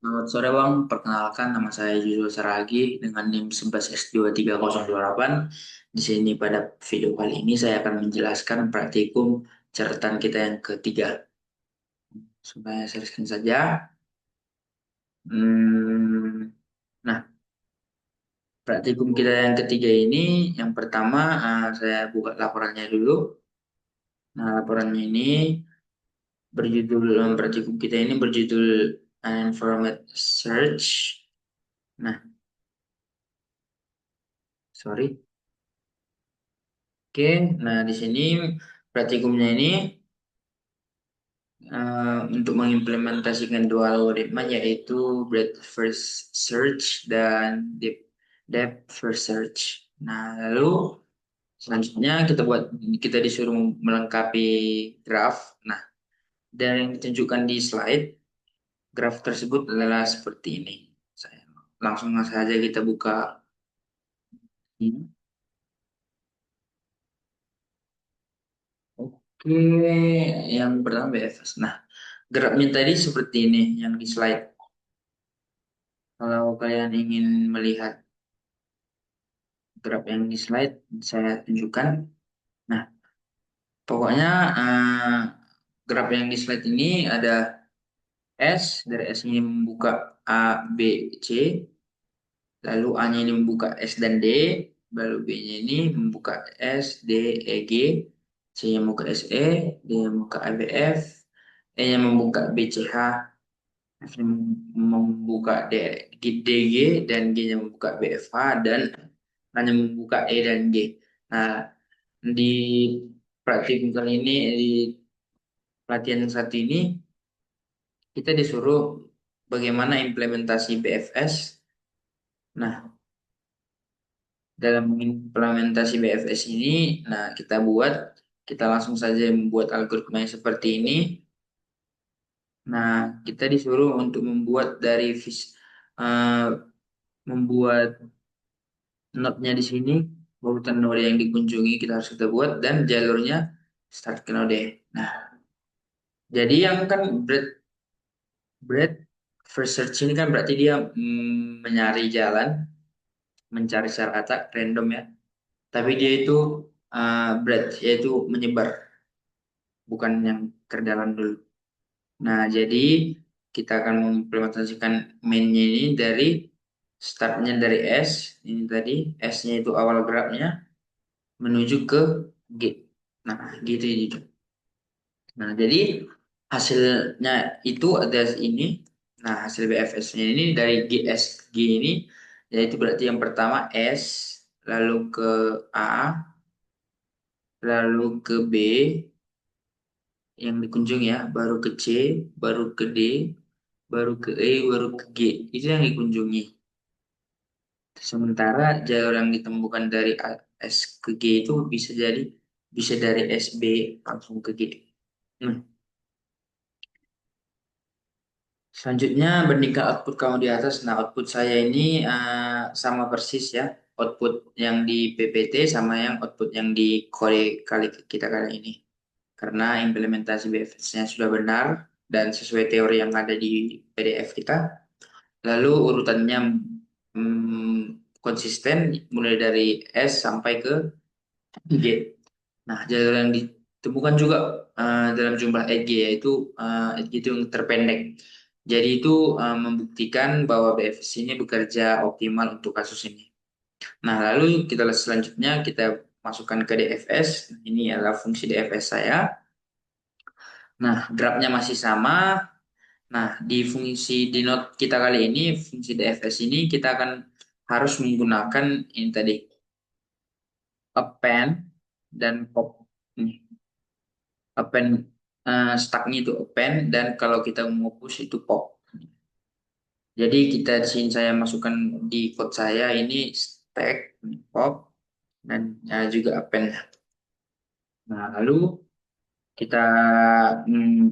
Selamat sore Bang, perkenalkan nama saya Yusuf Saragi dengan NIM 11S23028. Di sini pada video kali ini saya akan menjelaskan praktikum catatan kita yang ketiga. Supaya saya share saja. Hmm, nah, praktikum kita yang ketiga ini, yang pertama saya buka laporannya dulu. Nah, laporannya ini praktikum kita ini berjudul Environment Search. Nah, sorry. Oke, nah di sini praktikumnya ini untuk mengimplementasikan dua algoritma yaitu breadth first search dan depth first search. Nah, lalu selanjutnya kita disuruh melengkapi graf. Nah, dan yang ditunjukkan di slide, graf tersebut adalah seperti ini. Saya langsung saja kita buka ini. Oke, yang pertama BFS. Nah, grafnya tadi seperti ini yang di slide. Kalau kalian ingin melihat graf yang di slide, saya tunjukkan. Nah, pokoknya graf yang di slide ini ada S, dari S ini membuka A, B, C, lalu A-nya ini membuka S dan D, lalu B-nya ini membuka S, D, E, G, C-nya membuka S, E, D-nya membuka A, B, F, E-nya membuka B, C, H, F-nya membuka D, G, dan G-nya membuka B, F, H, dan hanya membuka E dan G. Nah, di praktikum kali ini, di pelatihan yang satu ini, kita disuruh bagaimana implementasi BFS. Nah, dalam implementasi BFS ini, nah kita langsung saja membuat algoritma yang seperti ini. Nah, kita disuruh untuk eh, membuat node-nya di sini, urutan node yang dikunjungi kita buat dan jalurnya start ke node. Nah, jadi yang kan breadth first search ini kan berarti dia mencari jalan, mencari secara acak, random ya. Tapi dia itu breadth, yaitu menyebar, bukan yang ke dalam dulu. Nah, jadi kita akan mengimplementasikan mainnya ini dari startnya dari S, ini tadi, S-nya itu awal grafnya, menuju ke G. Nah, gitu. Nah, jadi hasilnya itu ada ini. Nah, hasil BFS-nya ini dari GSG ini, yaitu berarti yang pertama S, lalu ke A, lalu ke B, yang dikunjungi ya, baru ke C, baru ke D, baru ke E, baru ke G. Itu yang dikunjungi. Sementara jalur yang ditemukan dari S ke G itu bisa dari SB langsung ke G. Nah, selanjutnya bandingkan output kamu di atas. Nah, output saya ini sama persis ya. Output yang di PPT sama yang output yang di kode kita kali ini. Karena implementasi BFS-nya sudah benar dan sesuai teori yang ada di PDF kita. Lalu urutannya konsisten mulai dari S sampai ke G. Nah, jalur yang ditemukan juga dalam jumlah EG yaitu EG itu yang terpendek. Jadi itu membuktikan bahwa BFS ini bekerja optimal untuk kasus ini. Nah, lalu selanjutnya kita masukkan ke DFS. Ini adalah fungsi DFS saya. Nah, grafnya masih sama. Nah, di note kita kali ini, fungsi DFS ini kita akan harus menggunakan ini tadi, append dan pop. Ini, append stacknya itu append dan kalau kita mau push itu pop. Jadi di sini saya masukkan di code saya ini stack, pop, dan juga append. Nah, lalu kita mm,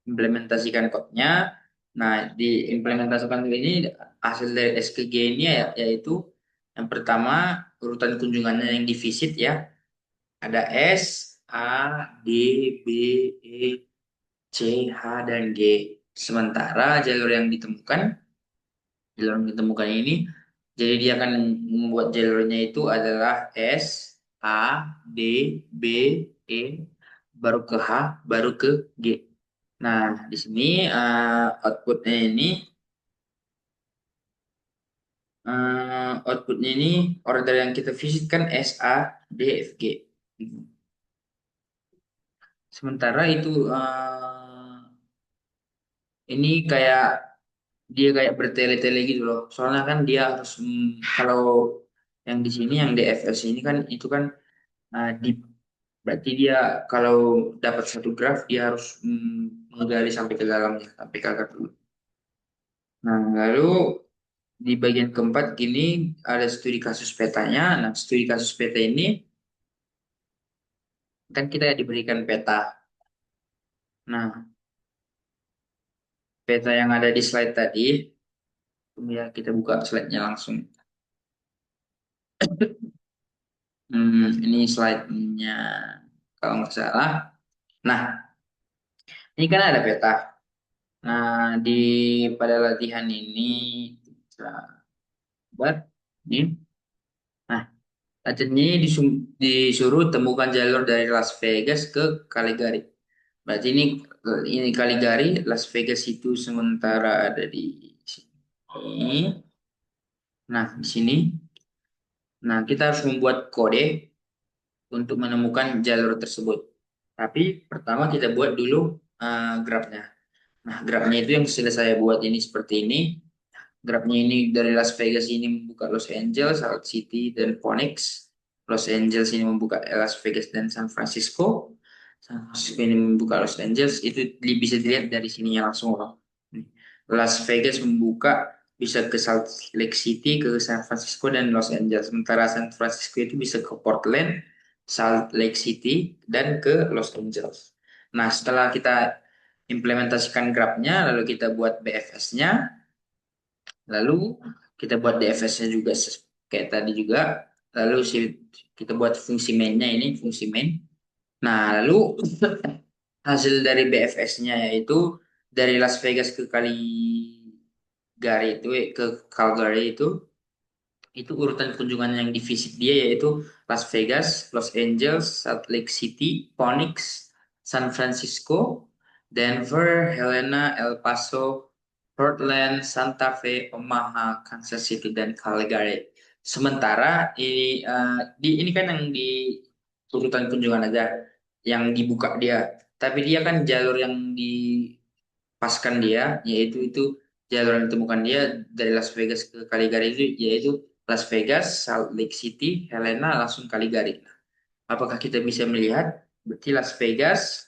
implementasikan code-nya. Nah, di implementasikan ini hasil dari SKG ini yaitu yang pertama urutan kunjungannya yang divisit ya. Ada S, A, D, B, E, C, H, dan G. Sementara jalur yang ditemukan ini, jadi dia akan membuat jalurnya itu adalah S, A, D, B, E, baru ke H, baru ke G. Nah, di sini outputnya ini order yang kita visit kan S, A, D, F, G. Sementara itu ini dia kayak bertele-tele gitu loh. Soalnya kan dia harus kalau yang di sini yang DFS ini kan itu kan di berarti dia kalau dapat satu graf dia harus menggali sampai ke dalamnya sampai ke akar dulu. Nah, lalu di bagian keempat gini ada studi kasus petanya. Nah, studi kasus peta ini kan kita diberikan peta. Nah, peta yang ada di slide tadi, ya kita buka slide-nya langsung. Ini slide-nya kalau nggak salah. Nah, ini kan ada peta. Nah, pada latihan ini kita buat ini. Nah, latihan ini disuruh temukan jalur dari Las Vegas ke Caligari. Berarti ini Caligari, Las Vegas itu sementara ada di sini. Nah, di sini. Nah, kita harus membuat kode untuk menemukan jalur tersebut. Tapi pertama kita buat dulu grafnya. Nah, grafnya itu yang sudah saya buat ini seperti ini. Grafnya ini dari Las Vegas ini membuka Los Angeles, Salt City, dan Phoenix. Los Angeles ini membuka Las Vegas dan San Francisco. San Francisco ini membuka Los Angeles. Itu bisa dilihat dari sininya langsung loh. Las Vegas membuka bisa ke Salt Lake City, ke San Francisco, dan Los Angeles. Sementara San Francisco itu bisa ke Portland, Salt Lake City, dan ke Los Angeles. Nah, setelah kita implementasikan grafnya, lalu kita buat BFS-nya, lalu kita buat DFS-nya juga kayak tadi juga. Lalu kita buat fungsi main-nya ini, fungsi main. Nah, lalu hasil dari BFS-nya yaitu dari Las Vegas ke Calgary itu urutan kunjungan yang divisit dia yaitu Las Vegas, Los Angeles, Salt Lake City, Phoenix, San Francisco, Denver, Helena, El Paso, Portland, Santa Fe, Omaha, Kansas City, dan Calgary. Sementara ini kan yang di urutan kunjungan aja, yang dibuka dia. Tapi dia kan jalur yang dipaskan dia, yaitu jalur yang ditemukan dia dari Las Vegas ke Caligari itu, yaitu Las Vegas, Salt Lake City, Helena, langsung Caligari. Apakah kita bisa melihat? Berarti Las Vegas,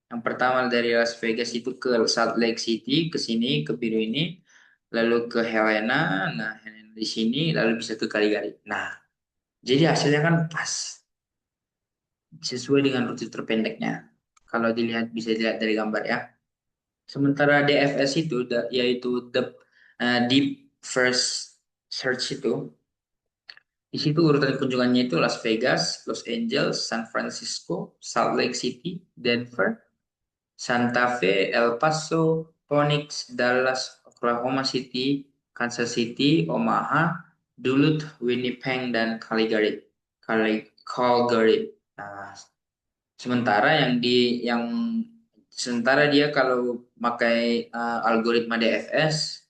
yang pertama dari Las Vegas itu ke Salt Lake City, ke sini, ke biru ini, lalu ke Helena, nah Helena di sini, lalu bisa ke Caligari. Nah, jadi hasilnya kan pas, sesuai dengan rute terpendeknya. Kalau bisa dilihat dari gambar ya. Sementara DFS itu, yaitu Deep First Search itu, di situ urutan kunjungannya itu Las Vegas, Los Angeles, San Francisco, Salt Lake City, Denver, Santa Fe, El Paso, Phoenix, Dallas, Oklahoma City, Kansas City, Omaha, Duluth, Winnipeg, dan Calgary. Nah, sementara sementara dia kalau pakai algoritma DFS,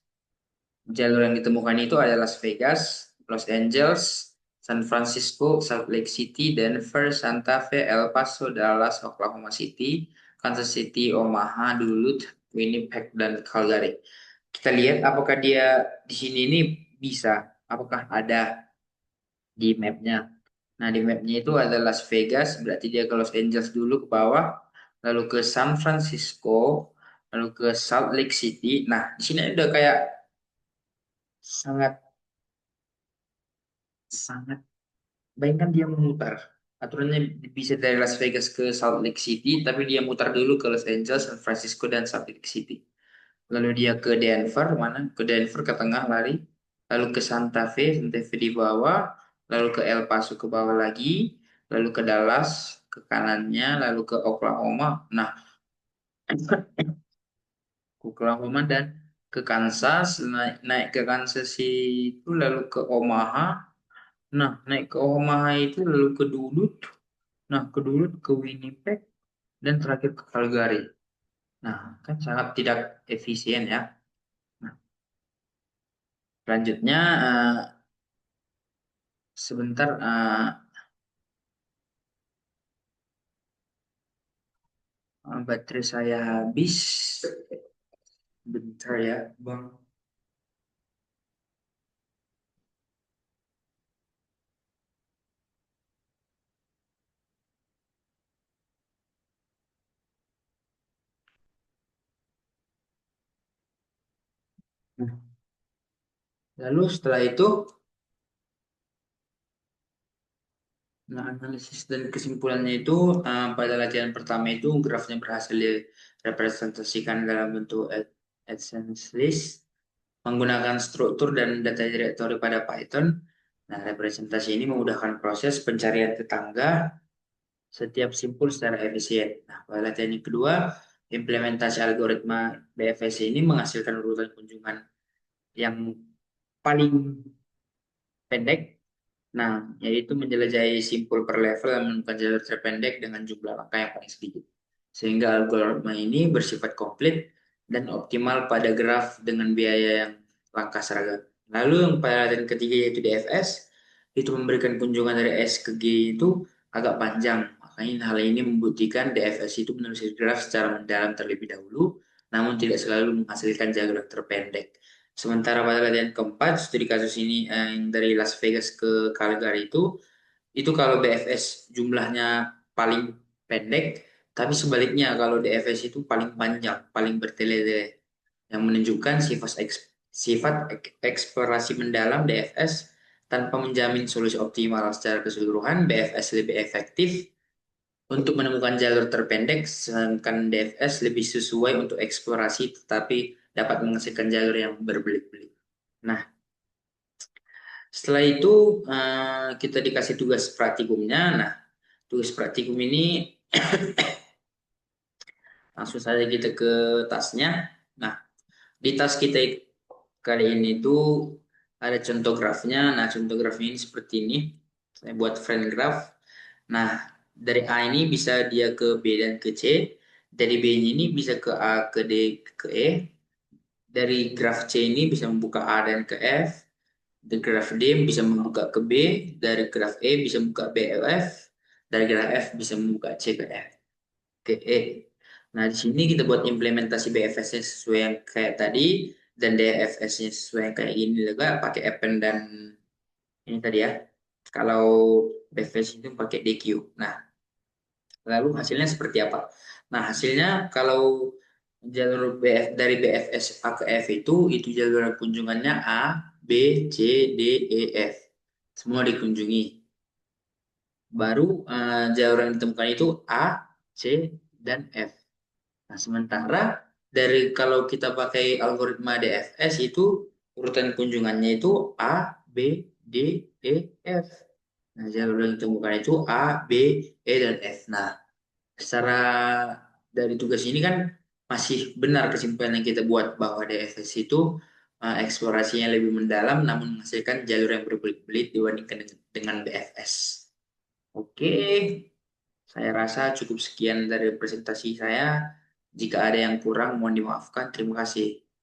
jalur yang ditemukan itu ada Las Vegas, Los Angeles, San Francisco, Salt Lake City, Denver, Santa Fe, El Paso, Dallas, Oklahoma City, Kansas City, Omaha, Duluth, Winnipeg, dan Calgary. Kita lihat apakah dia di sini ini bisa, apakah ada di mapnya. Nah, di mapnya itu ada Las Vegas, berarti dia ke Los Angeles dulu ke bawah, lalu ke San Francisco, lalu ke Salt Lake City. Nah, di sini udah kayak sangat sangat bayangkan dia memutar. Aturannya bisa dari Las Vegas ke Salt Lake City, tapi dia mutar dulu ke Los Angeles, San Francisco, dan Salt Lake City. Lalu dia ke Denver, mana? Ke Denver ke tengah lari, lalu ke Santa Fe di bawah, lalu ke El Paso ke bawah lagi, lalu ke Dallas ke kanannya, lalu ke Oklahoma. Nah, Oklahoma dan ke Kansas, naik naik ke Kansas itu lalu ke Omaha. Nah, naik ke Omaha itu lalu ke Duluth. Nah, ke Duluth ke Winnipeg dan terakhir ke Calgary. Nah, kan sangat tidak efisien ya. Nah, selanjutnya sebentar baterai saya habis. Bentar ya, Bang. Nah, lalu setelah itu, nah, analisis dan kesimpulannya itu pada latihan pertama itu grafnya berhasil direpresentasikan dalam bentuk AdSense list menggunakan struktur dan data directory pada Python. Nah, representasi ini memudahkan proses pencarian tetangga setiap simpul secara efisien. Nah, pada latihan yang kedua, implementasi algoritma BFS ini menghasilkan urutan kunjungan yang paling pendek. Nah, yaitu menjelajahi simpul per level dan menemukan jalur terpendek dengan jumlah langkah yang paling sedikit. Sehingga algoritma ini bersifat komplit dan optimal pada graf dengan biaya yang langkah seragam. Lalu yang pada latihan ketiga yaitu DFS, itu memberikan kunjungan dari S ke G itu agak panjang. Makanya hal ini membuktikan DFS itu menulis graf secara mendalam terlebih dahulu, namun tidak selalu menghasilkan jalur terpendek. Sementara pada latihan keempat, studi kasus ini yang dari Las Vegas ke Calgary itu kalau BFS jumlahnya paling pendek, tapi sebaliknya kalau DFS itu paling panjang, paling bertele-tele, yang menunjukkan sifat eksplorasi mendalam DFS tanpa menjamin solusi optimal secara keseluruhan. BFS lebih efektif untuk menemukan jalur terpendek, sedangkan DFS lebih sesuai untuk eksplorasi tetapi dapat menghasilkan jalur yang berbelit-belit. Nah, setelah itu kita dikasih tugas praktikumnya. Nah, tugas praktikum ini langsung saja kita ke tasnya. Nah, di tas kita kali ini tuh ada contoh grafnya. Nah, contoh grafnya ini seperti ini. Saya buat friend graph. Nah, dari A ini bisa dia ke B dan ke C. Dari B ini bisa ke A, ke D, ke E. Dari graf C ini bisa membuka A dan ke F. Dari graf D bisa membuka ke B. Dari graf E bisa membuka B, L, F. Dari graf F bisa membuka C ke F, ke E. Nah, di sini kita buat implementasi BFS-nya sesuai yang kayak tadi dan DFS-nya sesuai yang kayak gini juga pakai append dan ini tadi ya. Kalau BFS itu pakai DQ. Nah, lalu hasilnya seperti apa? Nah, hasilnya kalau jalur dari BFS A ke F itu jalur kunjungannya A, B, C, D, E, F. Semua dikunjungi. Baru jalur yang ditemukan itu A, C, dan F. Nah, sementara dari kalau kita pakai algoritma DFS itu urutan kunjungannya itu A, B, D, E, F. Nah, jalur yang ditemukan itu A, B, E, dan F. Nah, secara dari tugas ini kan masih benar kesimpulan yang kita buat bahwa DFS itu eksplorasinya lebih mendalam namun menghasilkan jalur yang berbelit-belit dibandingkan dengan BFS. Oke, saya rasa cukup sekian dari presentasi saya. Jika ada yang kurang, mohon dimaafkan. Terima kasih.